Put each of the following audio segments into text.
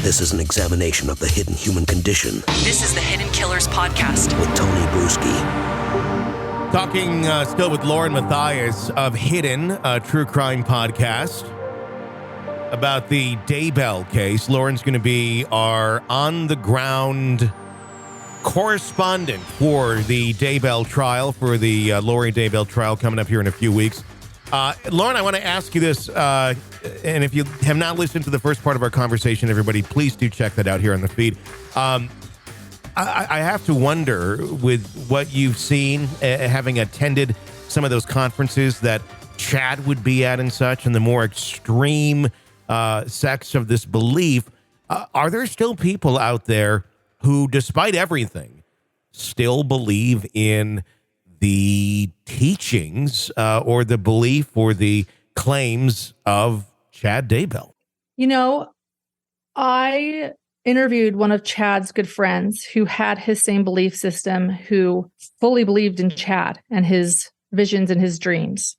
This is an examination of the hidden human condition. This is the Hidden Killers Podcast with Tony Bruschi. Talking still with Lauren Matthias of Hidden, a true crime podcast, about the Daybell case. Lauren's going to be our on-the-ground correspondent for the Daybell trial, for the Lori Daybell trial coming up here in a few weeks. Lauren, I want to ask you this, and if you have not listened to the first part of our conversation, everybody, please do check that out here on the feed. I have to wonder, with what you've seen, having attended some of those conferences that Chad would be at and such, and the more extreme sects of this belief, are there still people out there who, despite everything, still believe in the teachings or the belief or the claims of Chad Daybell? You know, I interviewed one of Chad's good friends who had his same belief system, who fully believed in Chad and his visions and his dreams.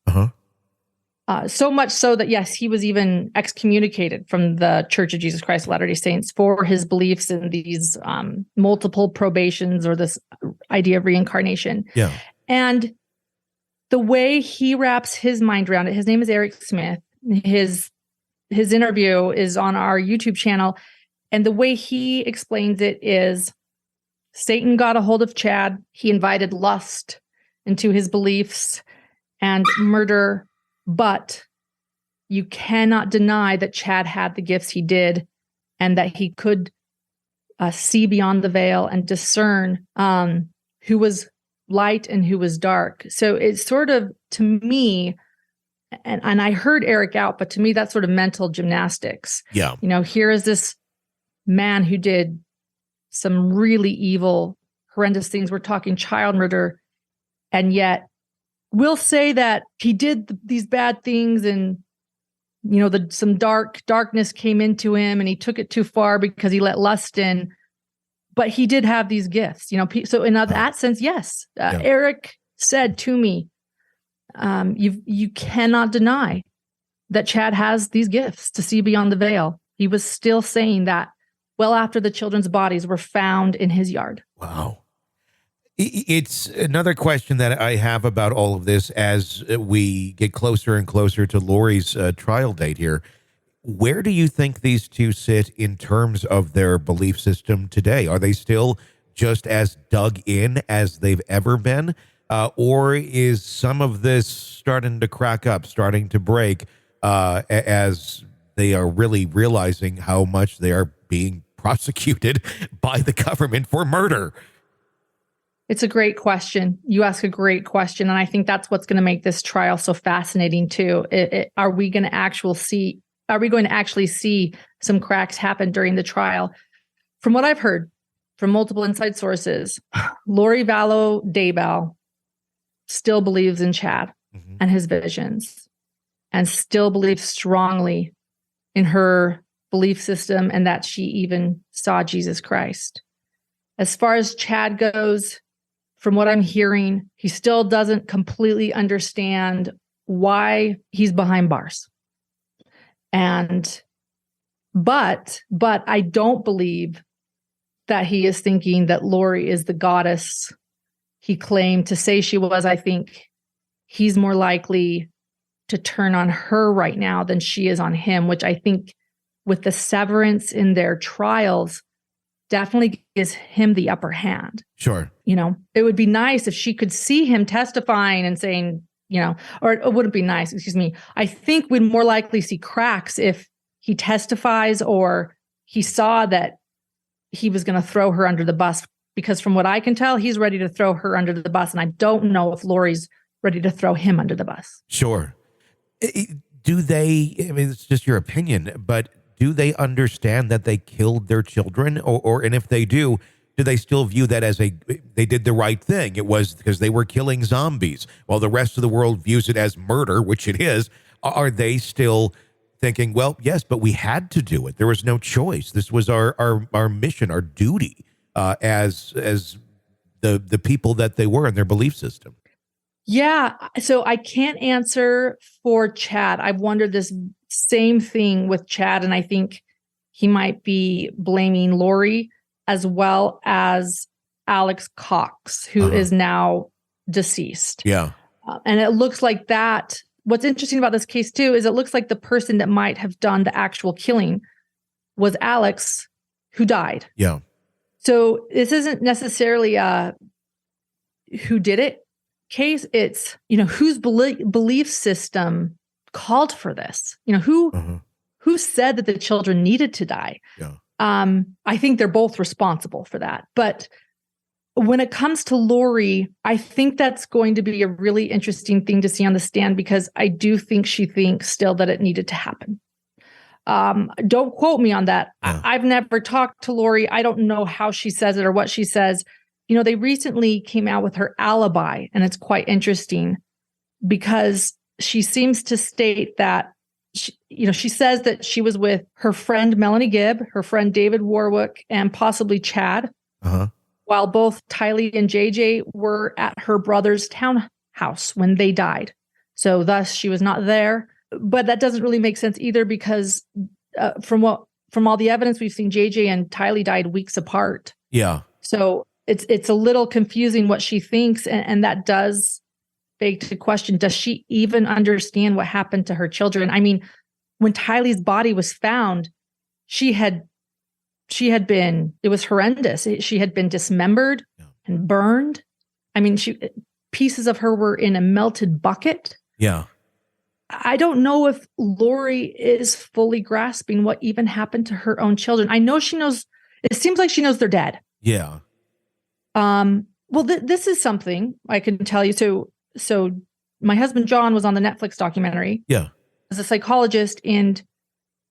So much so that, yes, he was even excommunicated from the Church of Jesus Christ of Latter-day Saints for his beliefs in these multiple probations or this idea of reincarnation. Yeah. And the way he wraps his mind around it, his name is Eric Smith. His interview is on our YouTube channel. And the way he explains it is Satan got a hold of Chad. He invited lust into his beliefs and murder. But you cannot deny that Chad had the gifts he did and that he could see beyond the veil and discern who was light and who was dark. So it's sort of, to me, and I heard Eric out, but to me, that's sort of mental gymnastics. Yeah. You know, here is this man who did some really evil, horrendous things. We're talking child murder. And yet we'll say that he did these bad things and, you know, some darkness came into him and he took it too far because he let lust in. But he did have these gifts, you know. So in that sense, yes, Eric said to me, you cannot deny that Chad has these gifts to see beyond the veil. He was still saying that well after the children's bodies were found in his yard. Wow. It's another question that I have about all of this as we get closer and closer to Lori's trial date here. Where do you think these two sit in terms of their belief system today? Are they still just as dug in as they've ever been? Or is some of this starting to crack up, starting to break as they are really realizing how much they are being prosecuted by the government for murder? It's a great question. You ask a great question. And I think that's what's going to make this trial so fascinating too. Are we going to actually see some cracks happen during the trial? From what I've heard from multiple inside sources, Lori Vallow Daybell still believes in Chad and his visions and still believes strongly in her belief system and that she even saw Jesus Christ. As far as Chad goes, from what I'm hearing, he still doesn't completely understand why he's behind bars. But I don't believe that he is thinking that Lori is the goddess he claimed to say she was. I think he's more likely to turn on her right now than she is on him, which I think with the severance in their trials definitely gives him the upper hand. Sure. You know, it would be nice if she could see him testifying and saying, you know, or it wouldn't be nice, excuse me. I think we'd more likely see cracks if he testifies or he saw that he was going to throw her under the bus, because from what I can tell, he's ready to throw her under the bus. And I don't know if Lori's ready to throw him under the bus. Sure. Do they, I mean, it's just your opinion, but do they understand that they killed their children? And if they do they still view that as they did the right thing? It was because they were killing zombies, while the rest of the world views it as murder, which it is. Are they still thinking, well, yes, but we had to do it. There was no choice. This was our mission, our duty as the people that they were in their belief system. Yeah. So I can't answer for Chad. I've wondered this same thing with Chad. And I think he might be blaming Lori as well as Alex Cox, who is now deceased. Yeah. And it looks like that. What's interesting about this case, too, is it looks like the person that might have done the actual killing was Alex, who died. Yeah. So this isn't necessarily a who did it case. It's, whose belief system called for this? Who said that the children needed to die? Yeah. I think they're both responsible for that. But when it comes to Lori, I think that's going to be a really interesting thing to see on the stand, because I do think she thinks still that it needed to happen. Don't quote me on that. Yeah. I've never talked to Lori. I don't know how she says it or what she says. They recently came out with her alibi, and it's quite interesting because she seems to state that she says that she was with her friend Melanie Gibb, her friend David Warwick, and possibly Chad, while both Tylee and JJ were at her brother's townhouse when they died. So thus she was not there. But that doesn't really make sense either, because from all the evidence we've seen, JJ and Tylee died weeks apart. Yeah. So it's a little confusing what she thinks, and that does beg to question, does she even understand what happened to her children? I mean, when Tylee's body was found, she had been, it was horrendous. She had been dismembered and burned. I mean, pieces of her were in a melted bucket. Yeah. I don't know if Lori is fully grasping what even happened to her own children. I know she knows, it seems like she knows they're dead. Yeah. Well, this is something I can tell you. So my husband, John, was on the Netflix documentary. Yeah. As a psychologist, and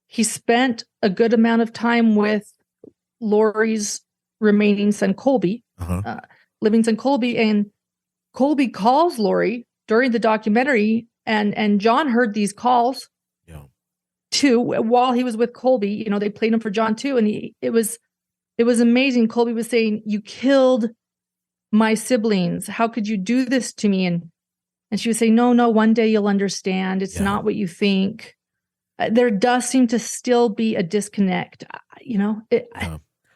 he spent a good amount of time with Lori's remaining son, Colby, living son, Colby. And Colby calls Lori during the documentary, and John heard these calls too while he was with Colby. They played them for John too. And it was amazing. Colby was saying, "You killed my siblings. How could you do this to me?" And she was saying, no, one day you'll understand. It's not what you think. There does seem to still be a disconnect. I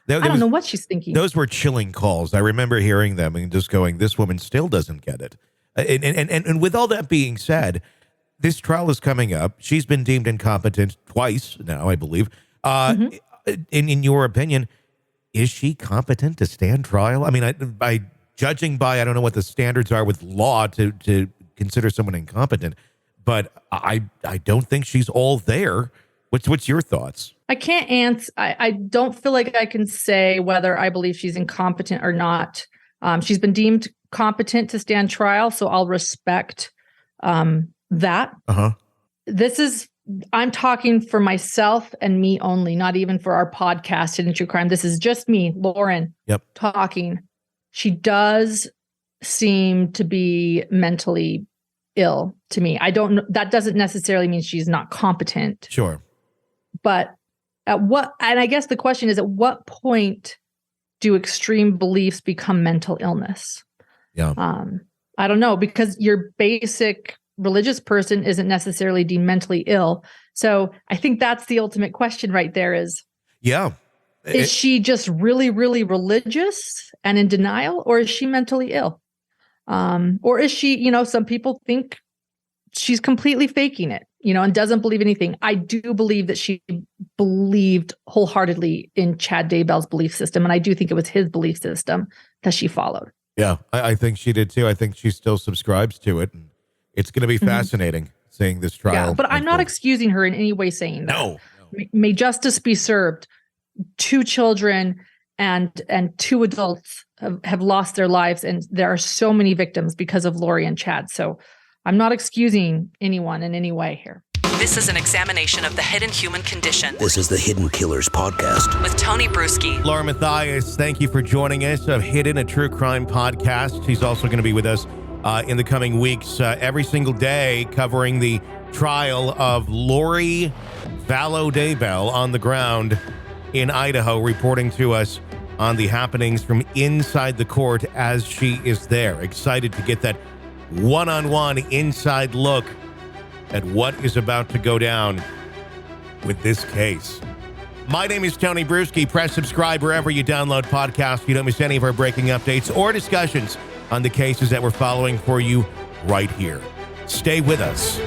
don't know what she's thinking. Those were chilling calls. I remember hearing them and just going, this woman still doesn't get it. And with all that being said, this trial is coming up. She's been deemed incompetent twice now, I believe. In your opinion, is she competent to stand trial? I mean, judging by, I don't know what the standards are with law to consider someone incompetent, but I don't think she's all there. What's your thoughts? I can't answer. I don't feel like I can say whether I believe she's incompetent or not. She's been deemed competent to stand trial, so I'll respect that. I'm talking for myself and me only, not even for our podcast, Hidden True Crime. This is just me, Lauren, talking. She does seem to be mentally ill to me. I don't know. That doesn't necessarily mean she's not competent. Sure. But and I guess the question is, at what point do extreme beliefs become mental illness? Yeah. I don't know, because your basic religious person isn't necessarily deemed mentally ill. So I think that's the ultimate question right there is, is she just really, really religious and in denial, or is she mentally ill? Or is she, some people think she's completely faking it, and doesn't believe anything. I do believe that she believed wholeheartedly in Chad Daybell's belief system. And I do think it was his belief system that she followed. Yeah, I think she did too. I think she still subscribes to it. And it's going to be fascinating seeing this trial. Yeah, but I'm not excusing her in any way saying that. No. May justice be served. 2 children and 2 adults have lost their lives, and there are so many victims because of Lori and Chad. So I'm not excusing anyone in any way here. This is an examination of the hidden human condition. This is the Hidden Killers podcast. With Tony Bruschi. Laura Matthias, thank you for joining us of Hidden, a true crime podcast. She's also going to be with us in the coming weeks, every single day, covering the trial of Lori Vallow Daybell on the ground in Idaho, reporting to us on the happenings from inside the court as she is there. Excited to get that one-on-one inside look at what is about to go down with this case. My name is Tony Bruschi. Press subscribe wherever you download podcasts so you don't miss any of our breaking updates or discussions on the cases that we're following for you right here. Stay with us.